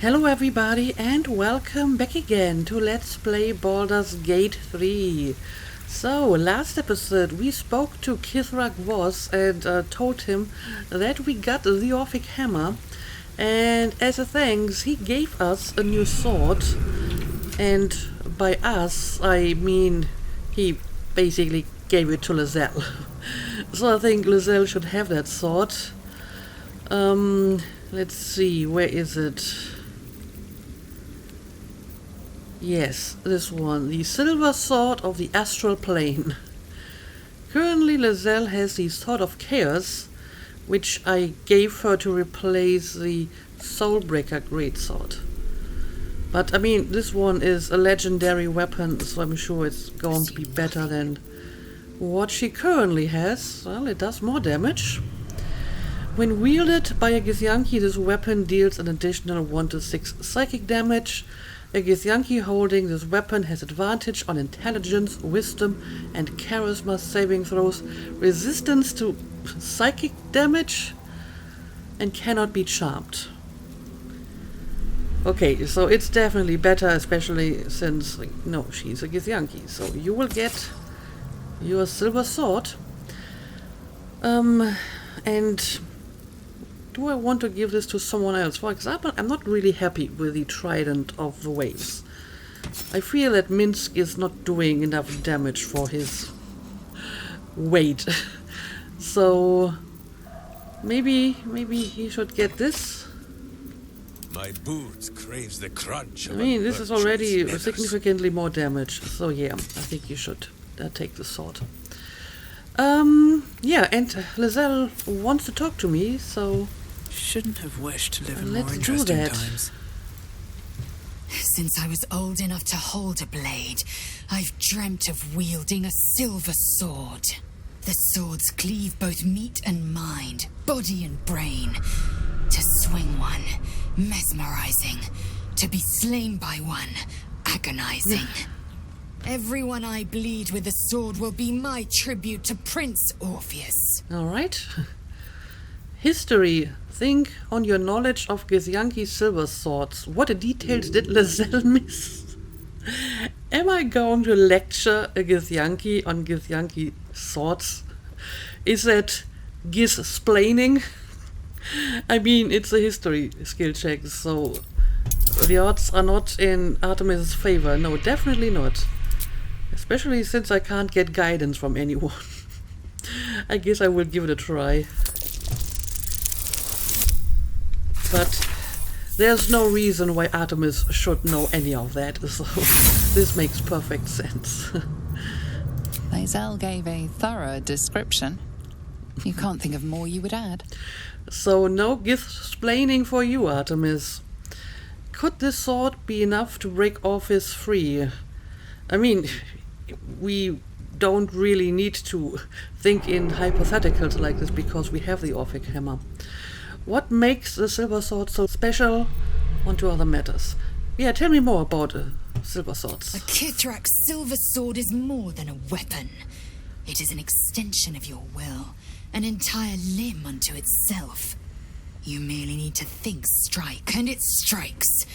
Hello everybody and welcome back again to Let's Play Baldur's Gate 3. So, last episode we spoke to Kithrak Voss and told him that we got the Orphic Hammer, and as a thanks he gave us a new sword, and by us I mean he basically gave it to Lizelle. So I think Lizelle should have that sword. Let's see, where is it? Yes, this one, the Silver Sword of the Astral Plane. Currently Lizelle has the Sword of Chaos, which I gave her to replace the Soulbreaker Greatsword. But I mean, this one is a legendary weapon, so I'm sure it's going to be better than what she currently has. Well, it does more damage. When wielded by a Githyanki, this weapon deals an additional 1 to 6 psychic damage. A Githyanki holding this weapon has advantage on intelligence, wisdom, and charisma saving throws, resistance to psychic damage, and cannot be charmed. Okay, so it's definitely better, especially since, no, she's a Githyanki. So you will get your silver sword. And do I want to give this to someone else? For example, I'm not really happy with the Trident of the Waves. I feel that Minsk is not doing enough damage for his weight. So maybe he should get this. My boots craves the crunch. I mean, this is already significantly more damage. So yeah, I think you should take the sword. Yeah, and Lizelle wants to talk to me, so shouldn't have wished to live in let's more do interesting that. times. Since I was old enough to hold a blade, I've dreamt of wielding a silver sword. The swords cleave both meat and mind, body and brain. To swing one, mesmerizing. To be slain by one, agonizing. Everyone I bleed with the sword will be my tribute to Prince Orpheus. Alright. History. Think on your knowledge of Githyanki silver swords. What details did Lizelle miss? Am I going to lecture a Githyanki on Githyanki swords? Is that Giz-splaining? I mean, it's a history skill check, so the odds are not in Artemis' favor. No, definitely not. Especially since I can't get guidance from anyone. I guess I will give it a try. But there's no reason why Artemis should know any of that, so this makes perfect sense. Lizelle gave a thorough description. You can't think of more you would add. So no Gith-splaining for you, Artemis. Could this sword be enough to break Orpheus free? I mean, we don't really need to think in hypotheticals like this because we have the Orphic Hammer. What makes the silver sword so special? On to other matters. Yeah, tell me more about silver swords. A Kithrak silver sword is more than a weapon. It is an extension of your will, an entire limb unto itself. You merely need to think strike, and it strikes.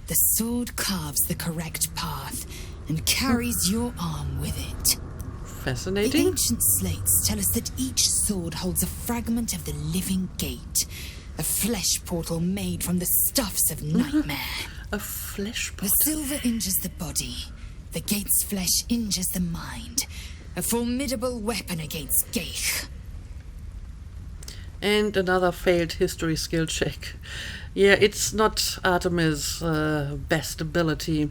The sword carves the correct path and carries your arm with it. Fascinating. The ancient slates tell us that each sword holds a fragment of the living gate, a flesh portal made from the stuffs of nightmare. A flesh The pot. silver injures the body, the gate's flesh injures the mind. A formidable weapon against Geich. And another failed history skill check. Yeah, it's not Artemis' best ability.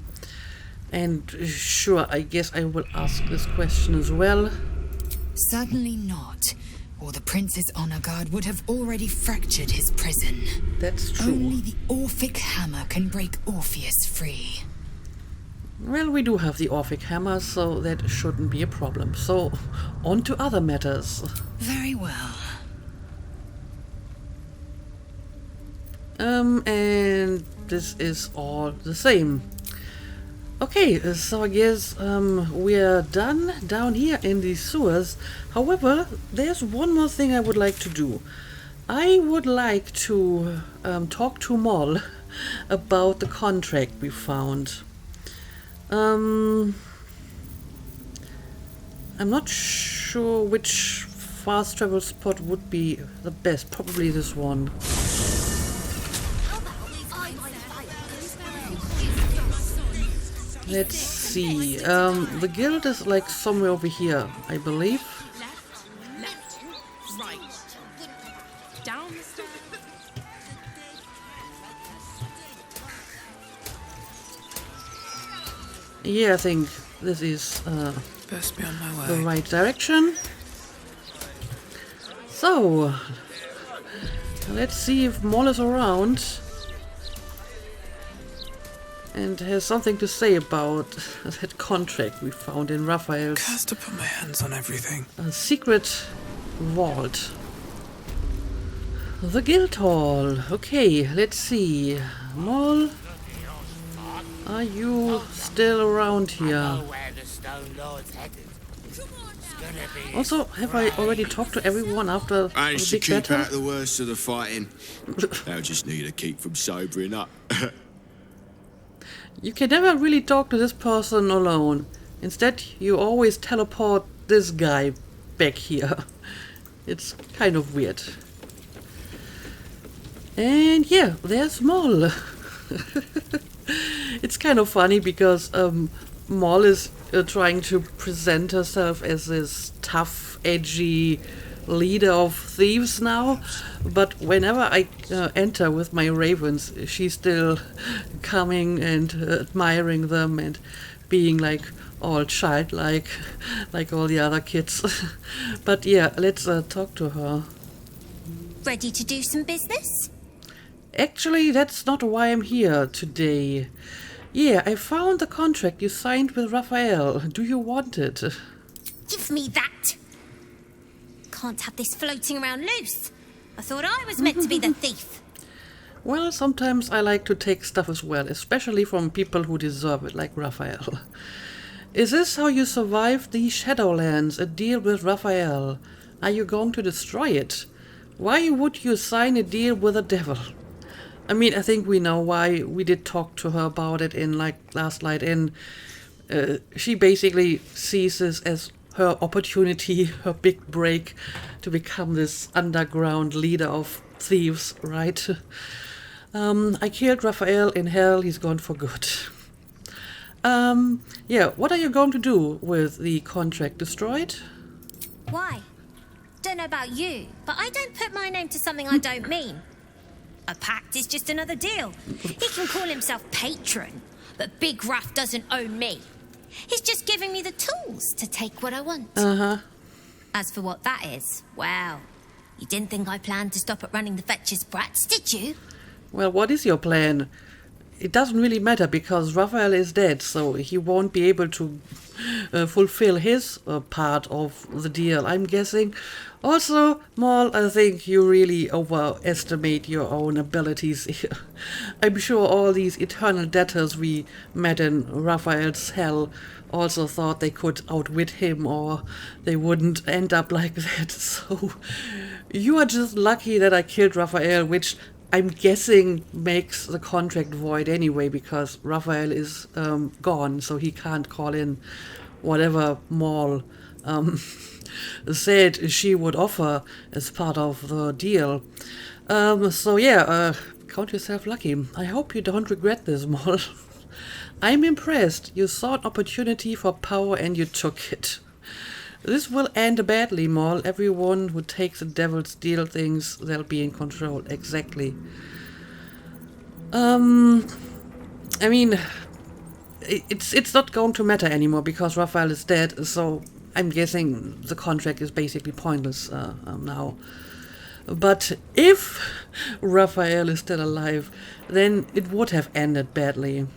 And sure, I guess I will ask this question as well. Certainly not, or the Prince's honor guard would have already fractured his prison. That's true. Only the Orphic Hammer can break Orpheus free. Well, we do have the Orphic Hammer, so that shouldn't be a problem. So, on to other matters. Very well. And this is all the same. Okay, so I guess we're done down here in the sewers. However, there's one more thing I would like to do. I would like to talk to Moll about the contract we found. I'm not sure which fast travel spot would be the best. Probably this one. Let's see. The guild is like somewhere over here, I believe. Left, right, down the stairs. Yeah, I think this is Best be on my the way. right direction. So, let's see if Moll is around and has something to say about that contract we found in Raphael's Has to put my hands on everything. secret vault. The guild hall. Okay, let's see. Moll, are you still around here? Where the Stone Lord's headed. It's gonna be Also, have I already talked to everyone after the Managed to big keep battle? out the worst of the fighting. They'll just need to keep from sobering up. You can never really talk to this person alone. Instead, you always teleport this guy back here. It's kind of weird. And yeah, there's Moll. It's kind of funny because Moll is trying to present herself as this tough, edgy leader of thieves now, but whenever I enter with my ravens, she's still coming and admiring them and being like all childlike, like all the other kids. But yeah, let's talk to her. Ready to do some business? Actually, that's not why I'm here today. Yeah, I found the contract you signed with Raphael. Do you want it? Give me that! Can't have this floating around loose. I thought I was meant to be the thief. Well, sometimes I like to take stuff as well, especially from people who deserve it, like Raphael. Is this how you survived the Shadowlands, a deal with Raphael? Are you going to destroy it? Why would you sign a deal with the devil? I mean, I think we know why. We did talk to her about it in, like, Last Light In. She basically sees this as her opportunity, her big break to become this underground leader of thieves, right? I killed Raphael in hell, he's gone for good. Yeah, what are you going to do with the contract? Destroy it? Why? Don't know about you, but I don't put my name to something I don't mean. A pact is just another deal. He can call himself patron, but Big Raff doesn't own me. He's just giving me the tools to take what I want. Uh-huh. As for what that is, well, you didn't think I planned to stop at running the Fetcher's brats, did you? Well, what is your plan? It doesn't really matter because Raphael is dead, so he won't be able to fulfill his part of the deal, I'm guessing. Also, Moll, I think you really overestimate your own abilities here. I'm sure all these eternal debtors we met in Raphael's hell also thought they could outwit him or they wouldn't end up like that. So you are just lucky that I killed Raphael, which I'm guessing makes the contract void anyway because Raphael is gone, so he can't call in whatever Moll said she would offer as part of the deal. So yeah, count yourself lucky. I hope you don't regret this, Moll. I'm impressed. You saw an opportunity for power and you took it. This will end badly, Moll. Everyone who takes the devil's deal thinks they'll be in control. Exactly. I mean, it's not going to matter anymore because Raphael is dead, so I'm guessing the contract is basically pointless now. But if Raphael is still alive, then it would have ended badly.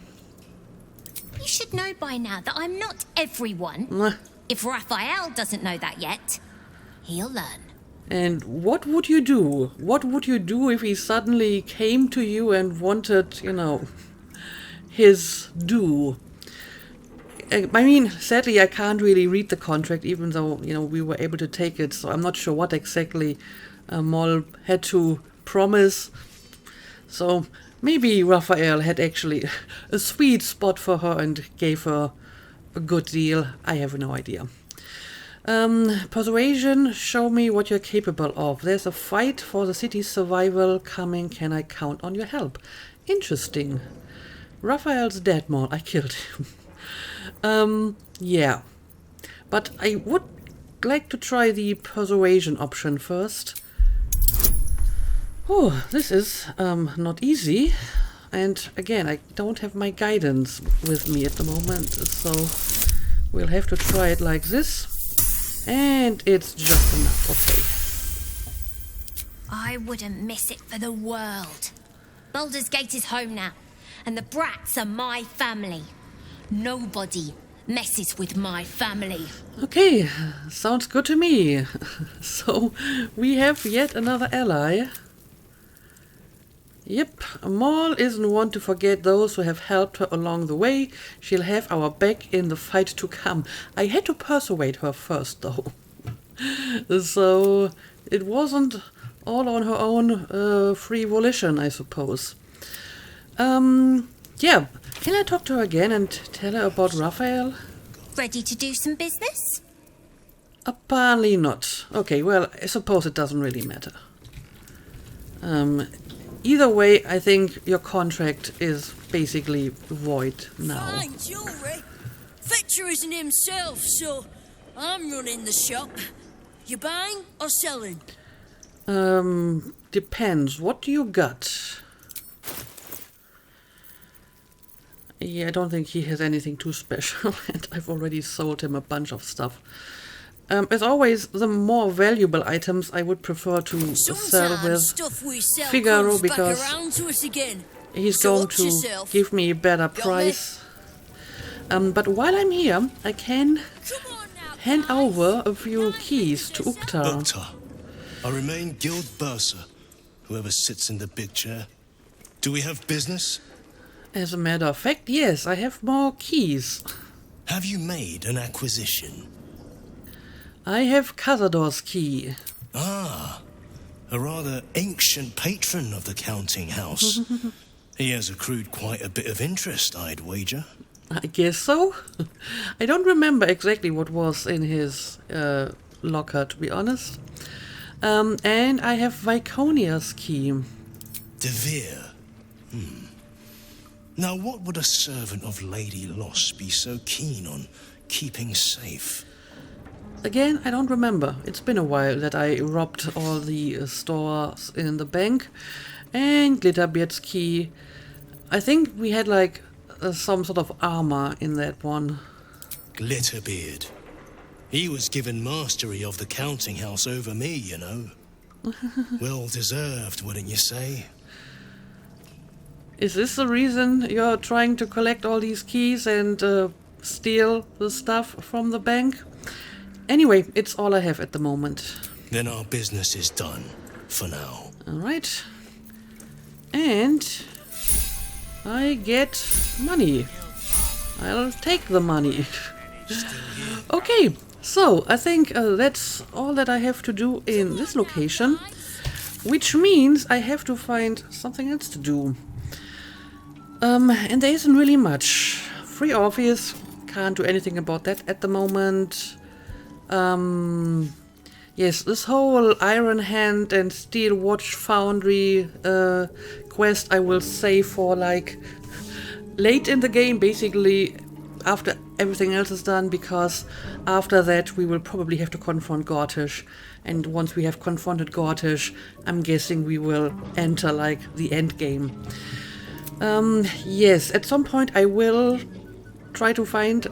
You should know by now that I'm not everyone. Mwah. If Raphael doesn't know that yet, he'll learn. And what would you do? What would you do if he suddenly came to you and wanted, you know, his due? I mean, sadly, I can't really read the contract, even though, you know, we were able to take it, so I'm not sure what exactly Moll had to promise. So Maybe Raphael had actually a sweet spot for her and gave her a good deal. I have no idea. Persuasion, show me what you're capable of. There's a fight for the city's survival coming. Can I count on your help? Interesting. Raphael's dead, Maul. I killed him. Yeah. But I would like to try the persuasion option first. Oh, this is not easy. And again, I don't have my guidance with me at the moment, so we'll have to try it like this. And it's just enough, okay. I wouldn't miss it for the world. Baldur's Gate is home now, and the brats are my family. Nobody messes with my family. Okay, sounds good to me. So, we have yet another ally. Yep, Maul isn't one to forget those who have helped her along the way. She'll have our back in the fight to come. I had to persuade her first, though. So, it wasn't all on her own free volition, I suppose. Yeah, can I talk to her again and tell her about Raphael? Ready to do some business? Apparently not. Okay, well, I suppose it doesn't really matter. Either way, I think your contract is basically void now. Fine jewellery. Victor isn't himself, so I'm running the shop. You buying or selling? Depends. What do you got? Yeah, I don't think he has anything too special, and I've already sold him a bunch of stuff. As always, the more valuable items I would prefer to sell with Figaro, because he's going to give me a better price. But while I'm here, I can hand over a few keys to Uktar. Uktar, I remain Guild Bursar, whoever sits in the big chair. Do we have business? As a matter of fact, yes, I have more keys. Have you made an acquisition? I have Cazador's key. Ah, a rather ancient patron of the counting house. He has accrued quite a bit of interest, I'd wager. I guess so. I don't remember exactly what was in his locker, to be honest. And I have Viconia's key. De Vere. Now, what would a servant of Lady Lost be so keen on keeping safe? Again, I don't remember. It's been a while that I robbed all the stores in the bank. And Glitterbeard's key. I think we had like some sort of armor in that one. Glitterbeard. He was given mastery of the counting house over me, you know. Well deserved, wouldn't you say? Is this the reason you're trying to collect all these keys and steal the stuff from the bank? Anyway, it's all I have at the moment. Then our business is done, for now. Alright. And I get money. I'll take the money. Okay, so I think that's all that I have to do in this location. Which means I have to find something else to do. And there isn't really much. Free office, can't do anything about that at the moment. Yes, this whole Iron Hand and Steel Watch Foundry quest I will save for like late in the game, basically after everything else is done, because after that we will probably have to confront Gortish, and once we have confronted Gortish, I'm guessing we will enter like the end game. Yes, at some point I will try to find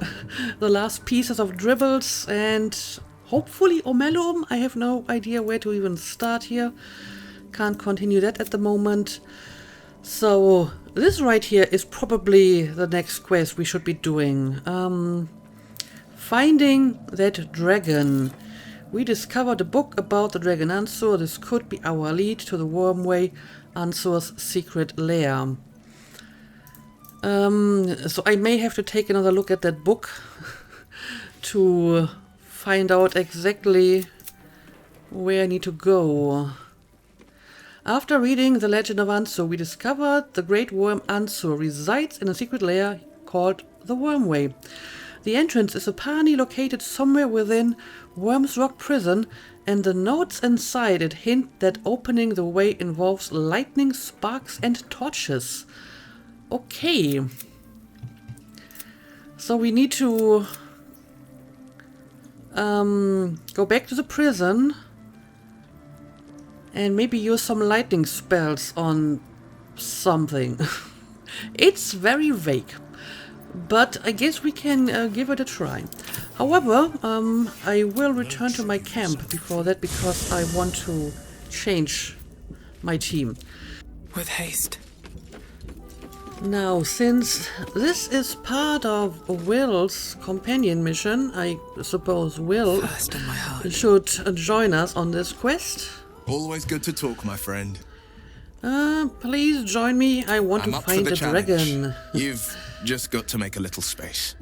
the last pieces of dribbles and hopefully Omelum. I have no idea where to even start here. Can't continue that at the moment. So this right here is probably the next quest we should be doing. Finding that dragon. We discovered a book about the dragon Ansur. This could be our lead to the Wyrmway, Ansur's secret lair. So I may have to take another look at that book to find out exactly where I need to go. After reading The Legend of Ansur, we discovered the great worm Ansur resides in a secret lair called the Wyrmway. The entrance is apparently located somewhere within Worm's Rock Prison, and the notes inside it hint that opening the way involves lightning, sparks, and torches. Okay. So we need to go back to the prison and maybe use some lightning spells on something. It's very vague, but I guess we can give it a try. However, I will return to my camp before that because I want to change my team. With haste. Now, since this is part of Will's companion mission, I suppose Will First in my heart. should join us on this quest. Always good to talk, my friend. Please join me. I want I'm to up find for the a challenge. dragon. You've just got to make a little space.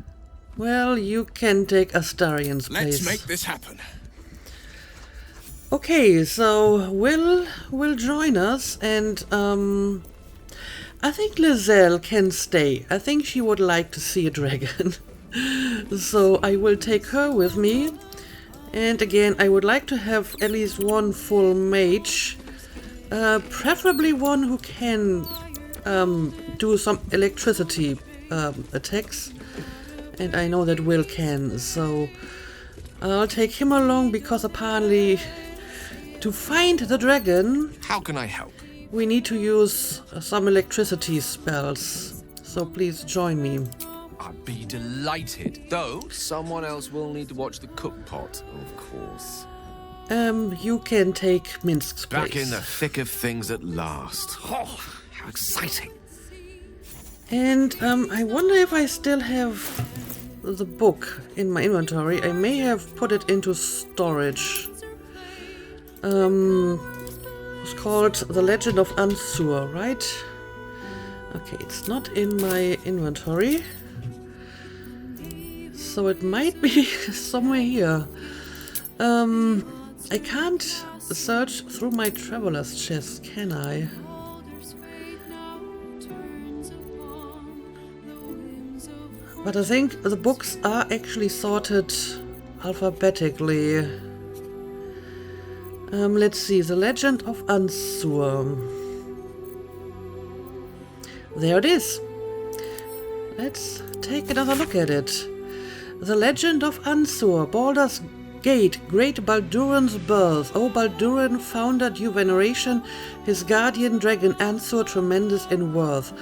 Well, you can take Astarion's place. Let's make this happen. Okay, so Will join us, and I think Lizelle can stay. I think she would like to see a dragon. So I will take her with me. And again, I would like to have at least one full mage. Preferably one who can do some electricity attacks. And I know that Will can, so I'll take him along because apparently to find the dragon, How can I help? we need to use some electricity spells. So please join me. I'd be delighted, though someone else will need to watch the cook pot, of course. You can take Minsk's place. Back in the thick of things at last. Oh, how exciting. And I wonder if I still have the book in my inventory. I may have put it into storage. It's called The Legend of Ansur, right? Okay, it's not in my inventory. So it might be somewhere here. I can't search through my traveler's chest, can I? But I think the books are actually sorted alphabetically. Let's see, The Legend of Ansur. There it is. Let's take another look at it. The Legend of Ansur, Baldur's Gate, Great Balduran's Birth. O Balduran, founder due veneration, his guardian dragon Ansur, tremendous in worth.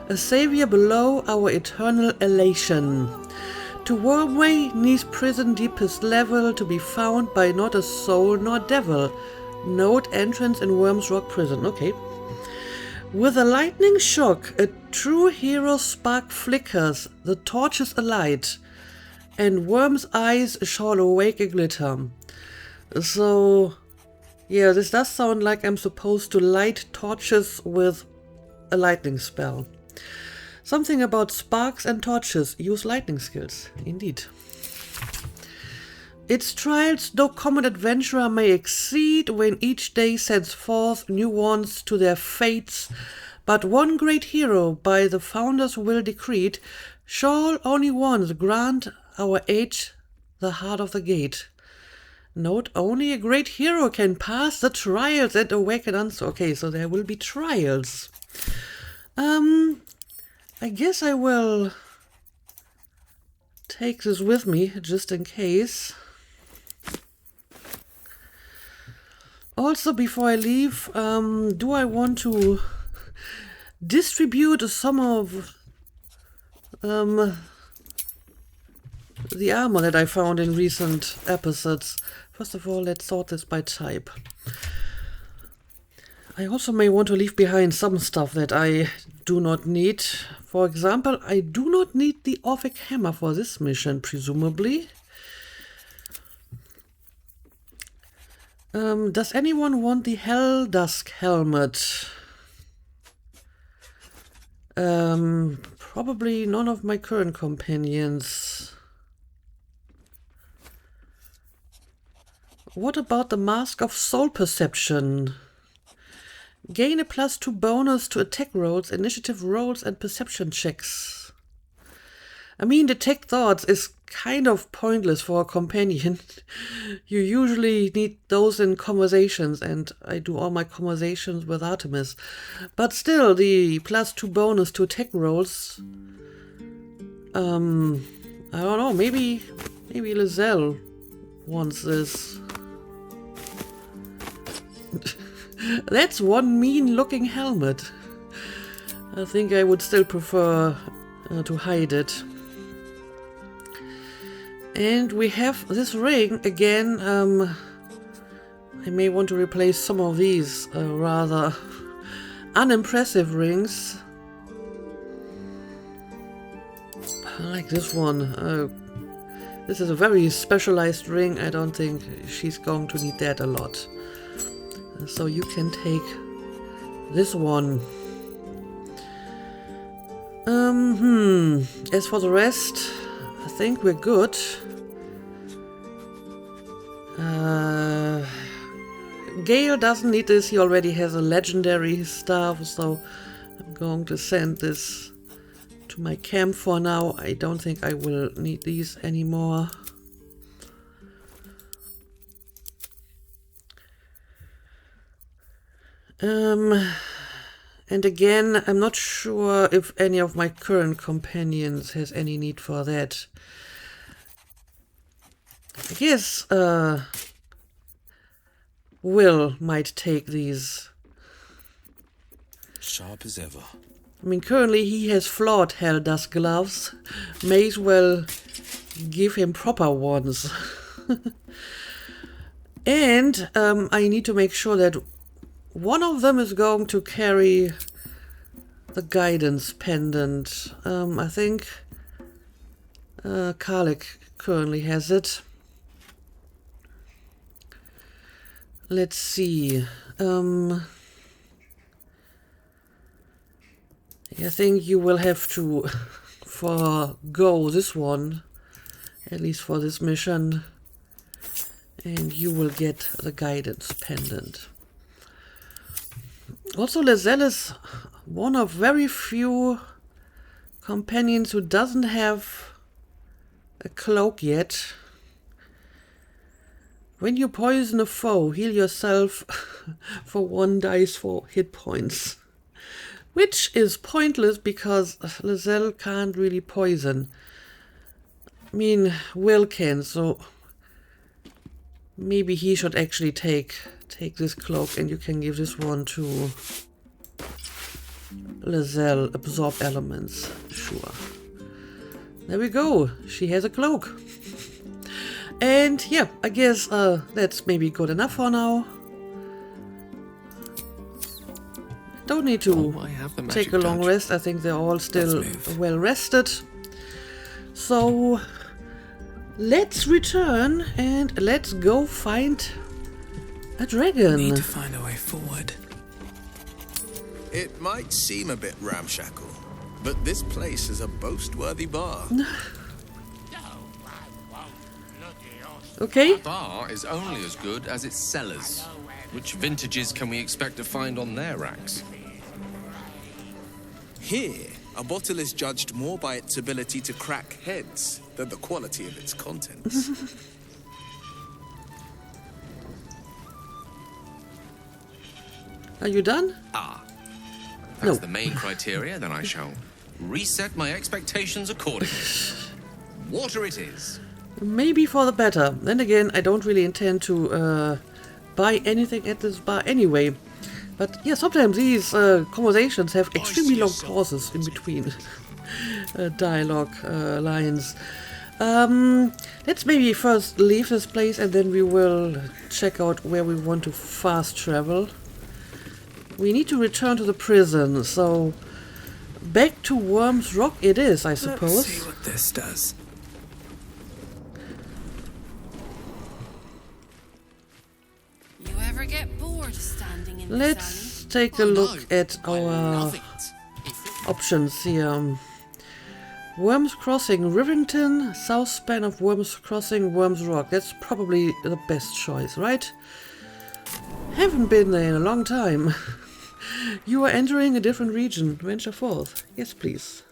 A savior below our eternal elation. To Wyrmway, Neath prison deepest level, to be found by not a soul nor devil. Note entrance in Worm's Rock prison. Okay. With a lightning shock, a true hero's spark flickers, the torches alight, and Worm's eyes shall awake a glitter. So, yeah, this does sound like I'm supposed to light torches with a lightning spell. Something about sparks and torches. Use lightning skills. Indeed. Its trials no common adventurer may exceed, when each day sends forth new ones to their fates. But one great hero, by the founder's will decreed, shall only once grant our age the heart of the gate. Note, only a great hero can pass the trials and awaken Ansur. Okay, so there will be trials. I guess I will take this with me, just in case. Also, before I leave, do I want to distribute some of the armor that I found in recent episodes? First of all, let's sort this by type. I also may want to leave behind some stuff that I do not need. For example, I do not need the Orphic Hammer for this mission, presumably. Does anyone want the Helldusk helmet? Probably none of my current companions. What about the Mask of Soul Perception? Gain a +2 bonus to attack rolls, initiative rolls, and perception checks. I mean, detect thoughts is kind of pointless for a companion. You usually need those in conversations, and I do all my conversations with Artemis. But still, the +2 bonus to attack rolls... I don't know, maybe Lizelle wants this. That's one mean-looking helmet. I think I would still prefer to hide it. And we have this ring again. I may want to replace some of these rather unimpressive rings. I like this one. This is a very specialized ring. I don't think she's going to need that a lot. So you can take this one. As for the rest, I think we're good. Gale doesn't need this. He already has a legendary staff, so I'm going to send this to my camp for now. I don't think I will need these anymore. And again, I'm not sure if any of my current companions has any need for that. I guess Will might take these. Sharp as ever. I mean, currently he has flawed Helldust gloves. May as well give him proper ones. And I need to make sure that one of them is going to carry the guidance pendant. I think Karlik currently has it. Let's see. I think you will have to forgo this one, at least for this mission, and you will get the guidance pendant. Also, Lizelle is one of very few companions who doesn't have a cloak yet. When you poison a foe, heal yourself for 1 dice for hit points. Which is pointless because Lizelle can't really poison. I mean, Will can, so maybe he should actually take this cloak, and you can give this one to Lizelle. Absorb elements, sure. There we go. She has a cloak. And yeah, I guess that's maybe good enough for now. Don't need to take a long rest. I think they're all still well rested. So let's return and let's go find a dragon. Need to find a way forward. It might seem a bit ramshackle, but this place is a boast-worthy bar. Okay. A bar is only as good as its cellars. Which vintages can we expect to find on their racks? Here, a bottle is judged more by its ability to crack heads than the quality of its contents. Are you done? Ah. If that's the main criteria, then I shall reset my expectations accordingly. Water it is. Maybe for the better. Then again, I don't really intend to buy anything at this bar anyway. But yeah, sometimes these conversations have extremely long pauses in between dialogue lines. Let's maybe first leave this place and then we will check out where we want to fast travel. We need to return to the prison, so back to Worm's Rock it is, I suppose. Let's see what this does. You ever get bored standing in Let's take a look at our options here. Worms Crossing, Rivington, south span of Worms Crossing, Worms Rock. That's probably the best choice, right? Haven't been there in a long time. You are entering a different region. Venture forth. Yes, please.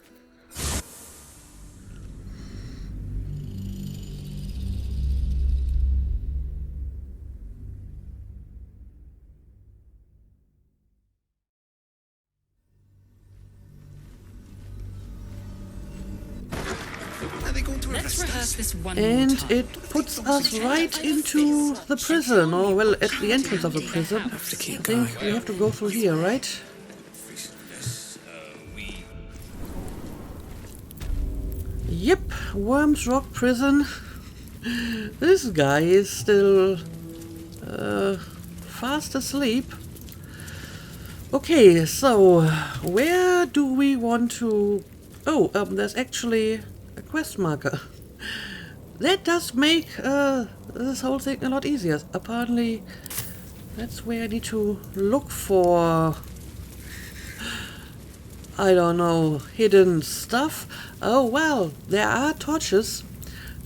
Let's rehearse this one And more time. it puts us right into the prison, or well, at the entrance of the prison. I think we have to go through here, right? Yep, Worms Rock Prison. This guy is still fast asleep. Okay, so where do we want to... Oh, there's actually a quest marker. That does make this whole thing a lot easier. Apparently, that's where I need to look for... I don't know, hidden stuff. Oh well, there are torches.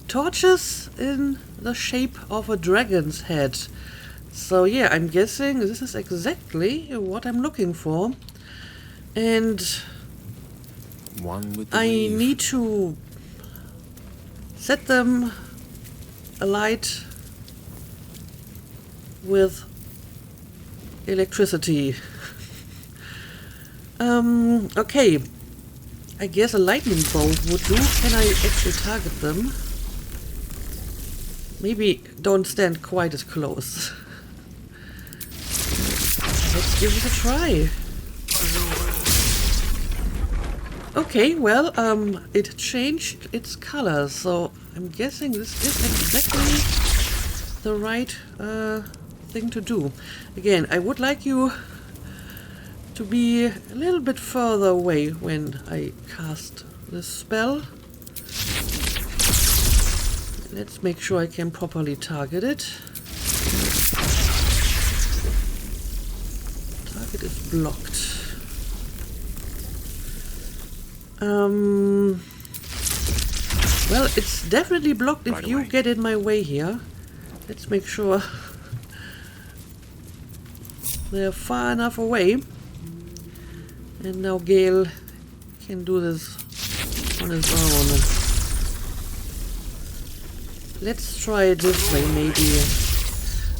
Torches in the shape of a dragon's head. So yeah, I'm guessing this is exactly what I'm looking for. And One with the I weave. need to set them alight with electricity. Okay. I guess a lightning bolt would do. Can I actually target them? Maybe don't stand quite as close. Let's give it a try. Okay, well, it changed its color, so I'm guessing this is exactly the right thing to do. Again, I would like you to be a little bit further away when I cast this spell. Let's make sure I can properly target it. Target is blocked. Well, it's definitely blocked if you get in my way here. Let's make sure they're far enough away. And now Gale can do this on his own. Let's try it this way, maybe.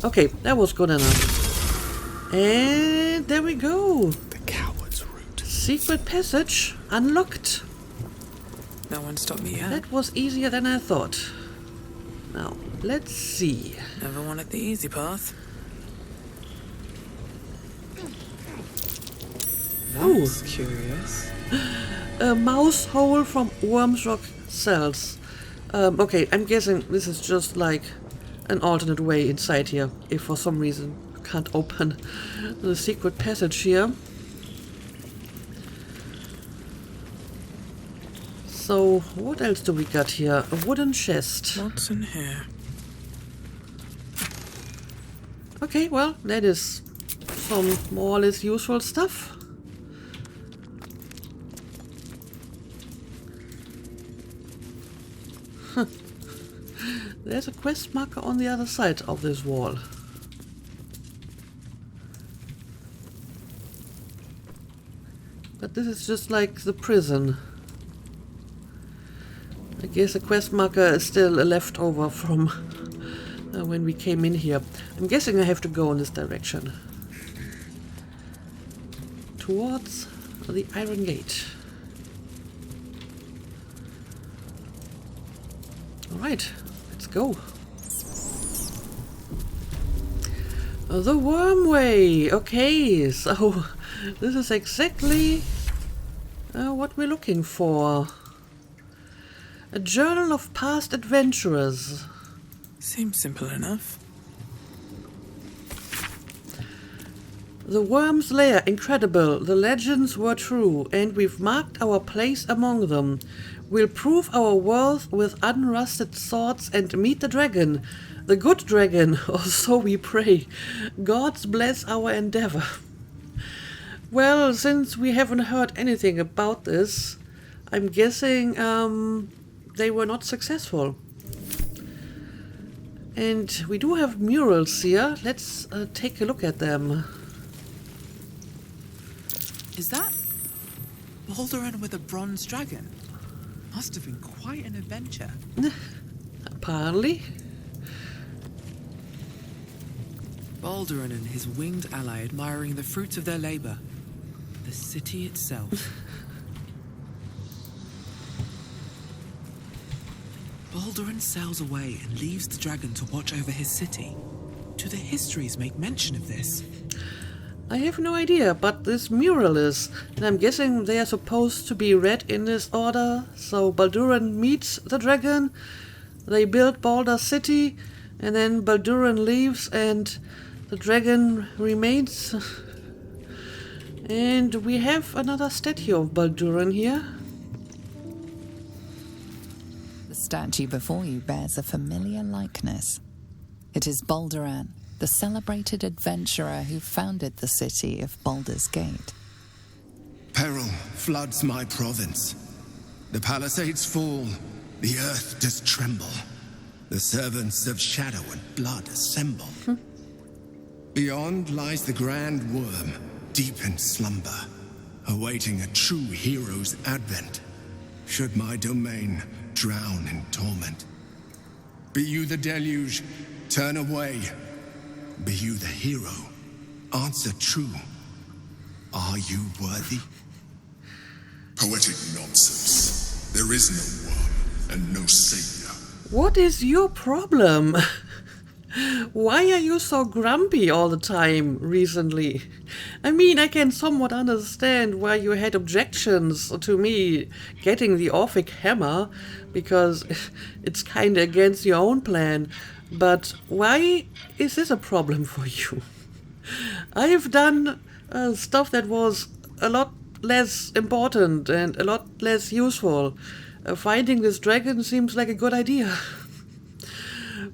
Okay, that was good enough. And there we go. The coward's route. Secret passage unlocked. No one stopped me yet. That was easier than I thought. Now, let's see. Never wanted the easy path. That's curious. A mouse hole from Worms Rock cells. Okay, I'm guessing this is just like an alternate way inside here, if for some reason you can't open the secret passage here. So, what else do we got here? A wooden chest. What's in here? Okay, well, that is some more or less useful stuff. There's a quest marker on the other side of this wall. But this is just like the prison. I guess a quest marker is still a leftover from when we came in here. I'm guessing I have to go in this direction. Towards the Iron Gate. Alright, let's go. The Wyrmway! Okay, so this is exactly what we're looking for. A journal of past adventurers. Seems simple enough. The Worm's Lair, incredible. The legends were true, and we've marked our place among them. We'll prove our worth with unrusted swords and meet the dragon. The good dragon, or so we pray. Gods bless our endeavor. Well, since we haven't heard anything about this, I'm guessing they were not successful. And we do have murals here. Let's take a look at them. Is that Baldur with a bronze dragon? Must have been quite an adventure. Apparently. Baldur and his winged ally admiring the fruits of their labor. The city itself. Baldur sails away and leaves the dragon to watch over his city. Do the histories make mention of this? I have no idea, but this mural is, and I'm guessing they are supposed to be read in this order. So Balduran meets the dragon, they build Baldur's city, and then Balduran leaves and the dragon remains. And we have another statue of Balduran here. The statue before you bears a familiar likeness. It is Balduran, the celebrated adventurer who founded the city of Baldur's Gate. Peril floods my province. The palisades fall, the earth does tremble. The servants of shadow and blood assemble. Beyond lies the grand worm, deep in slumber, awaiting a true hero's advent, should my domain drown in torment. Be you the deluge, turn away. Be you the hero, answer true. Are you worthy? Poetic nonsense. There is no worm and no savior. What is your problem? Why are you so grumpy all the time recently? I mean, I can somewhat understand why you had objections to me getting the Orphic hammer, because it's kinda against your own plan. But why is this a problem for you? I've done stuff that was a lot less important and a lot less useful. Finding this dragon seems like a good idea.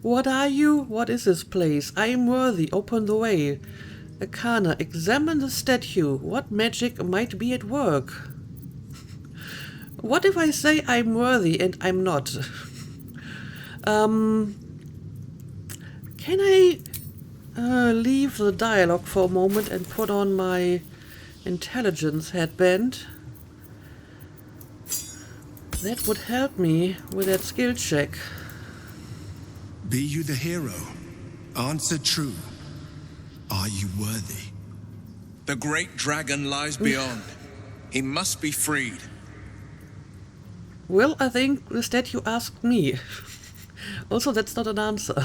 What are you? What is this place? I am worthy. Open the way. Akana, examine the statue. What magic might be at work? What if I say I'm worthy and I'm not? Can I leave the dialogue for a moment and put on my intelligence headband? That would help me with that skill check. Be you the hero, answer true. Are you worthy? The great dragon lies beyond. He must be freed. Well, I think the statue asked me. Also, that's not an answer.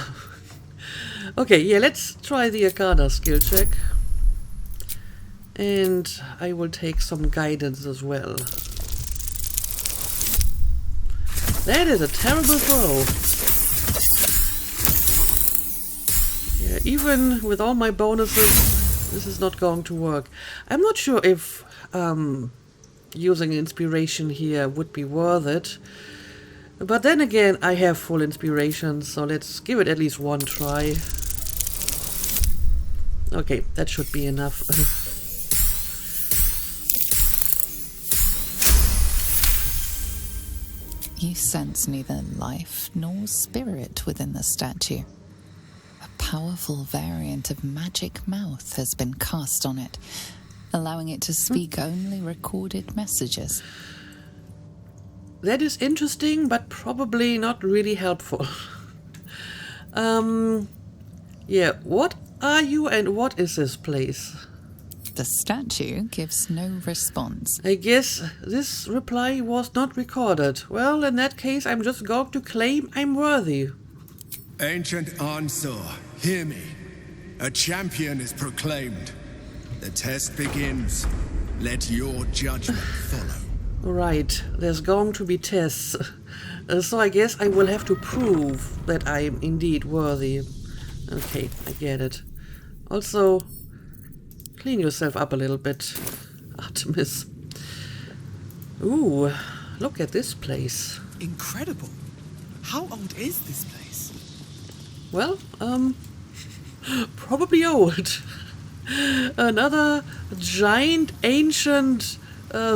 Okay, yeah, let's try the Akana skill check. And I will take some guidance as well. That is a terrible throw. Yeah, even with all my bonuses, this is not going to work. I'm not sure if using inspiration here would be worth it. But then again, I have full inspiration, so let's give it at least one try. Okay, that should be enough. You sense neither life nor spirit within the statue. A powerful variant of magic mouth has been cast on it, allowing it to speak only recorded messages. That is interesting, but probably not really helpful. Yeah, what are you and what is this place? The statue gives no response. I guess this reply was not recorded. Well, in that case, I'm just going to claim I'm worthy. Ancient Ansor, hear me. A champion is proclaimed. The test begins. Let your judgment follow. Right, there's going to be tests. So I guess I will have to prove that I am indeed worthy. Okay, I get it. Also, clean yourself up a little bit, Artemis. Ooh, look at this place. Incredible. How old is this place? Well, probably old. Another giant, ancient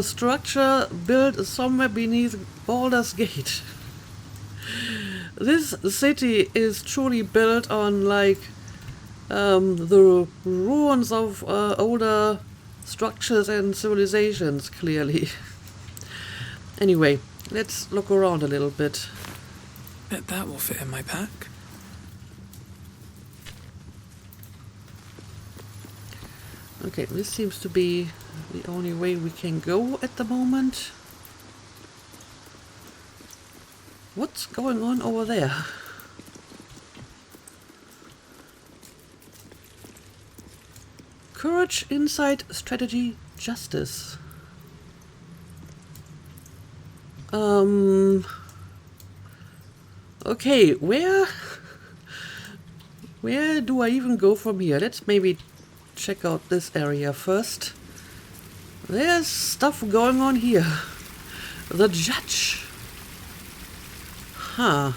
structure built somewhere beneath Baldur's Gate. This city is truly built on, like, the ruins of older structures and civilizations, clearly. Anyway, let's look around a little bit. Bet that will fit in my pack. Okay, this seems to be the only way we can go at the moment. What's going on over there? Courage, insight, strategy, justice. Okay, where do I even go from here? Let's maybe check out this area first. There's stuff going on here. The judge. Huh.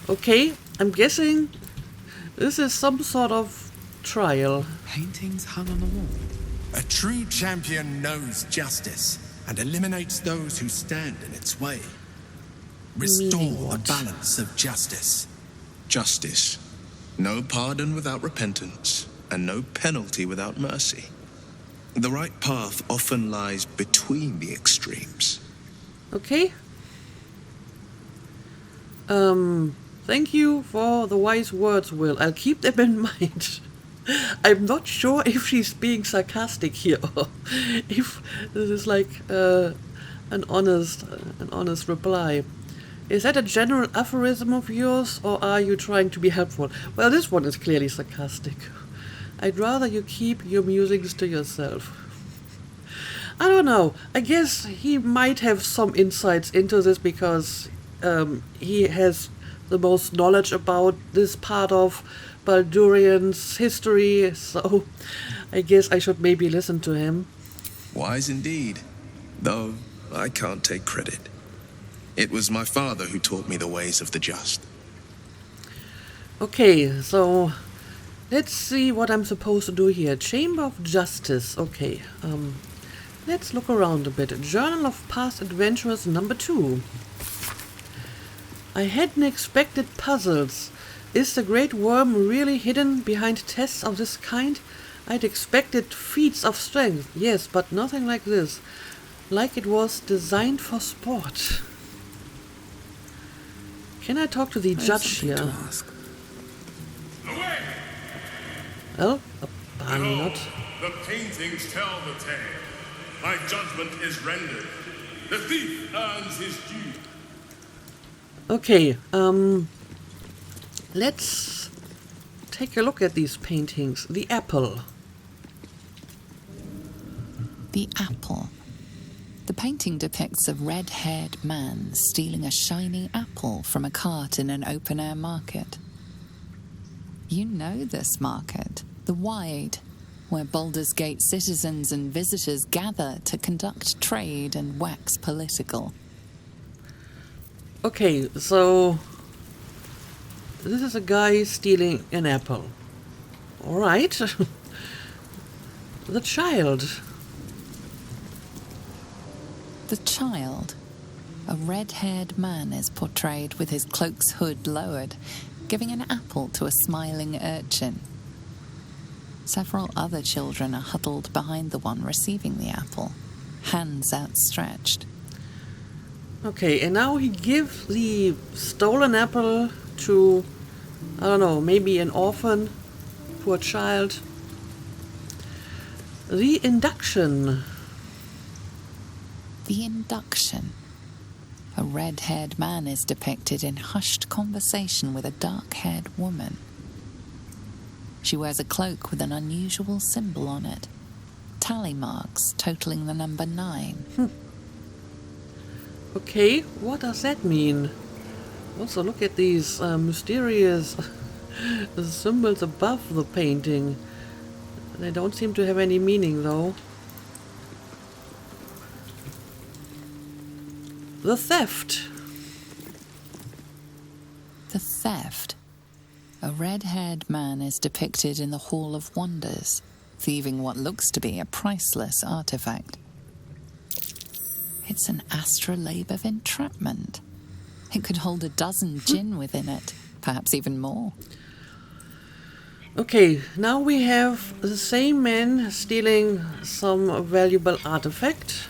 Okay, I'm guessing this is some sort of trial. Paintings hung on the wall. A true champion knows justice and eliminates those who stand in its way. Restore the balance of justice. Justice. No pardon without repentance, and no penalty without mercy. The right path often lies between the extremes. Okay. Thank you for the wise words, Will. I'll keep them in mind. I'm not sure if she's being sarcastic here, or if this is like an honest reply. Is that a general aphorism of yours, or are you trying to be helpful? Well, this one is clearly sarcastic. I'd rather you keep your musings to yourself. I don't know. I guess he might have some insights into this because he has the most knowledge about this part of Baldurian's history, so I guess I should maybe listen to him. Wise indeed, though I can't take credit. It was my father who taught me the ways of the just. Okay, so let's see what I'm supposed to do here. Chamber of Justice. Okay, let's look around a bit. Journal of Past Adventurers number 2. I hadn't expected puzzles. Is the Great Worm really hidden behind tests of this kind? I'd expected feats of strength, yes, but nothing like this. Like it was designed for sport. Can I talk to the judge here? Away! Well, apparently not. The paintings tell the tale. My judgment is rendered. The thief earns his due. Okay, let's take a look at these paintings. The apple. The apple. The painting depicts a red-haired man stealing a shiny apple from a cart in an open-air market. You know this market, the Wide, where Baldur's Gate citizens and visitors gather to conduct trade and wax political. Okay, so this is a guy stealing an apple. Alright. The child. The child. A red-haired man is portrayed with his cloak's hood lowered, giving an apple to a smiling urchin. Several other children are huddled behind the one receiving the apple, hands outstretched. Okay, and now he gives the stolen apple to, I don't know, maybe an orphan, poor child. The induction. The induction. A red-haired man is depicted in hushed conversation with a dark-haired woman. She wears a cloak with an unusual symbol on it. Tally marks totaling the number 9. Okay, what does that mean? Also, look at these mysterious symbols above the painting. They don't seem to have any meaning, though. The theft. The theft. A red-haired man is depicted in the Hall of Wonders, thieving what looks to be a priceless artifact. It's an astrolabe of entrapment. It could hold a dozen djinn within it, perhaps even more. Okay, now we have the same man stealing some valuable artifact.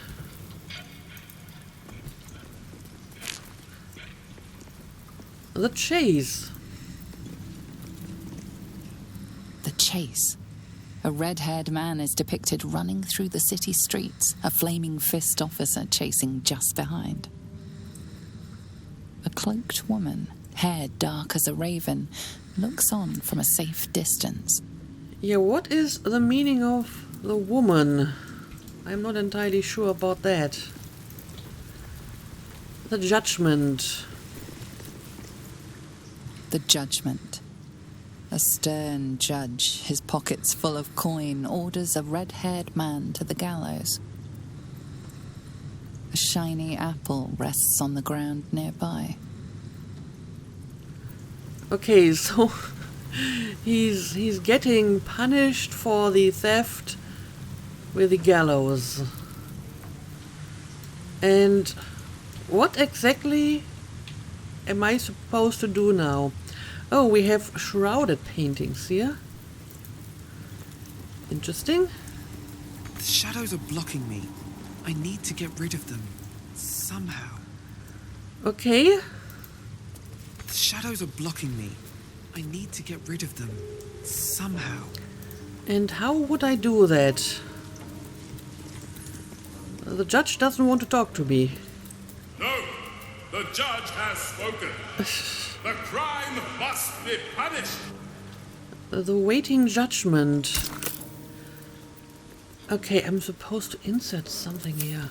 The chase. The chase. A red-haired man is depicted running through the city streets, a flaming fist officer chasing just behind. A cloaked woman, hair dark as a raven, looks on from a safe distance. Yeah, what is the meaning of the woman? I'm not entirely sure about that. The judgment. The judgment. A stern judge, his pockets full of coin, orders a red-haired man to the gallows. A shiny apple rests on the ground nearby. Okay, so he's getting punished for the theft with the gallows. And what exactly am I supposed to do now? Oh, we have shrouded paintings here. Interesting. The shadows are blocking me. I need to get rid of them. Somehow. Okay. The shadows are blocking me. I need to get rid of them. Somehow. And how would I do that? The judge doesn't want to talk to me. No! The judge has spoken. The crime must be punished. The waiting judgment. Okay, I'm supposed to insert something here.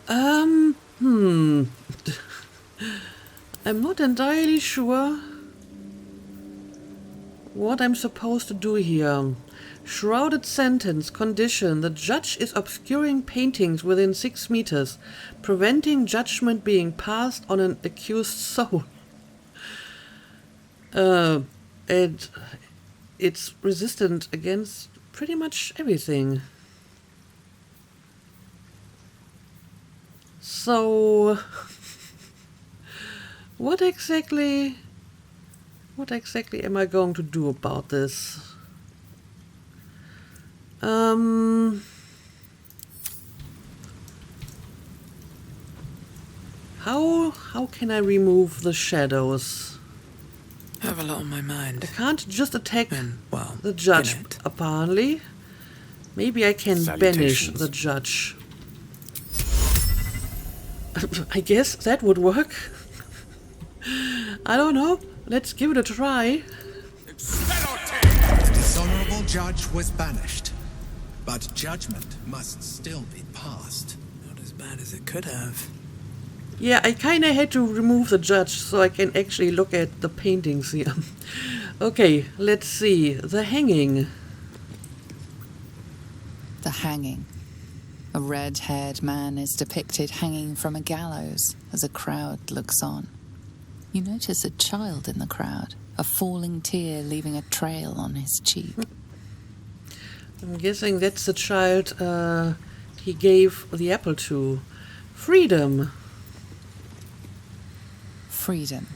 I'm not entirely sure what I'm supposed to do here. Shrouded sentence. Condition. The judge is obscuring paintings within 6 meters, preventing judgment being passed on an accused soul. And it's resistant against pretty much everything. So, what exactly am I going to do about this? How can I remove the shadows? I have a lot on my mind. I can't just attack well, the judge, apparently. Maybe I can banish the judge. I guess that would work. I don't know. Let's give it a try. The dishonorable judge was banished, but judgment must still be passed. Not as bad as it could have. Yeah, I kinda had to remove the judge so I can actually look at the paintings here. Okay, let's see. The hanging. The hanging. A red-haired man is depicted hanging from a gallows as a crowd looks on. You notice a child in the crowd, a falling tear leaving a trail on his cheek. I'm guessing that's the child he gave the apple to. Freedom. Freedom.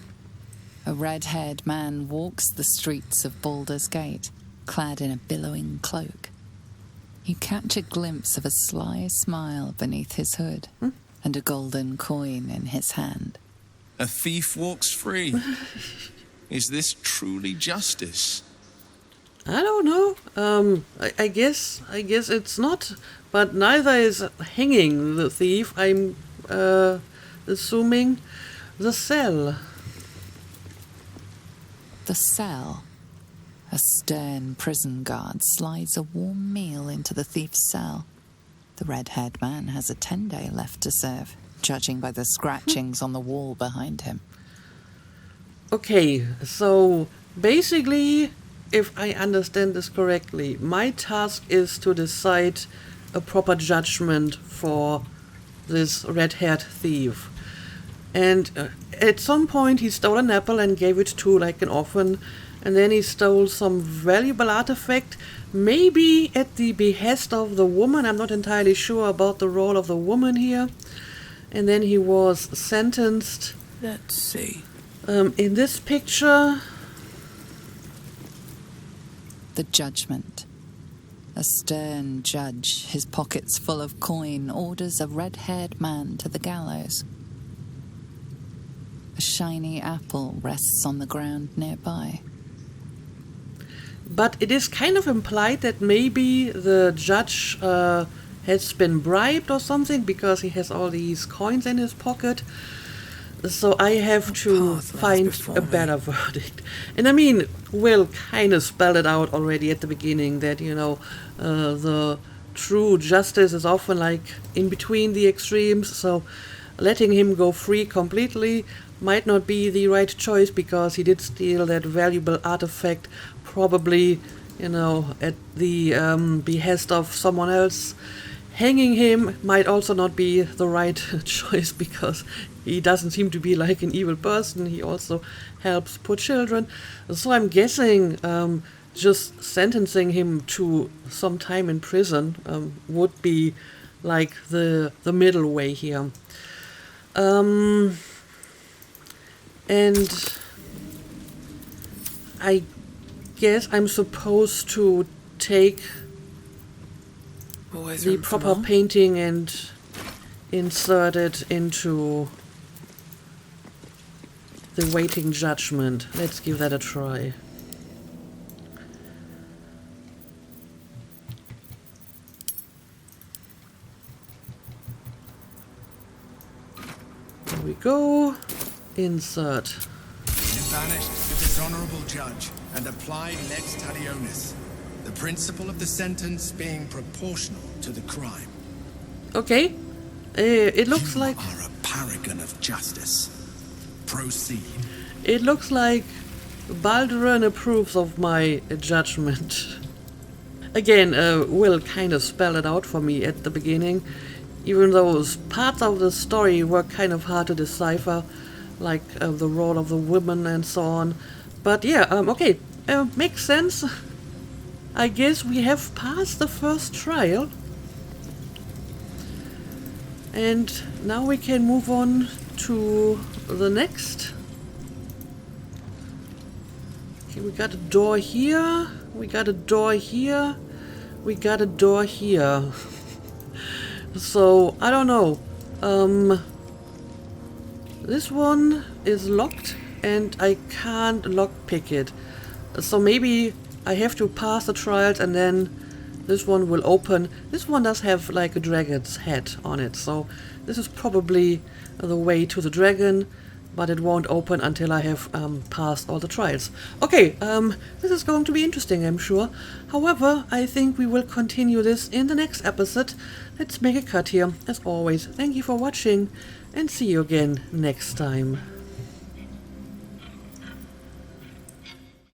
A red-haired man walks the streets of Baldur's Gate, clad in a billowing cloak. You catch a glimpse of a sly smile beneath his hood and a golden coin in his hand. A thief walks free. Is this truly justice? I don't know. I guess it's not. But neither is hanging the thief. I'm assuming the cell. The cell. A stern prison guard slides a warm meal into the thief's cell. The red-haired man has a 10-day left to serve, judging by the scratchings on the wall behind him. Okay, so basically, if I understand this correctly, my task is to decide a proper judgment for this red-haired thief. And at some point he stole an apple and gave it to like an orphan, and then he stole some valuable artifact, maybe at the behest of the woman. I'm not entirely sure about the role of the woman here. And then he was sentenced. Let's see. In this picture, the judgment. A stern judge, his pockets full of coin, orders a red-haired man to the gallows. A shiny apple rests on the ground nearby. But it is kind of implied that maybe the judge has been bribed or something, because he has all these coins in his pocket. So I have to find a better verdict. And I mean, Will kind of spelled it out already at the beginning that, you know, the true justice is often like in between the extremes. So letting him go free completely might not be the right choice, because he did steal that valuable artifact, probably, you know, at the behest of someone else. Hanging him might also not be the right choice, because he doesn't seem to be like an evil person. He also helps poor children. So I'm guessing just sentencing him to some time in prison would be like the middle way here. And I guess I'm supposed to take the proper painting and insert it into the waiting judgment. Let's give that a try. There we go. Insert. You banished the dishonorable judge and applied lex talionis, the principle of the sentence being proportional to the crime. Okay. It looks you like... are a paragon of justice. Proceed. It looks like Baldur approves of my judgment. Again, Will kind of spelled it out for me at the beginning, even though parts of the story were kind of hard to decipher, like the role of the woman and so on. But yeah, okay, makes sense. I guess we have passed the first trial. And now we can move on to the next. Okay, we got a door here. We got a door here. We got a door here. So, I don't know. This one is locked and I can't lockpick it. So maybe I have to pass the trials and then this one will open. This one does have like a dragon's head on it, so this is probably the way to the dragon, but it won't open until I have passed all the trials. Okay, this is going to be interesting, I'm sure. However, I think we will continue this in the next episode. Let's make a cut here. As always, thank you for watching and see you again next time.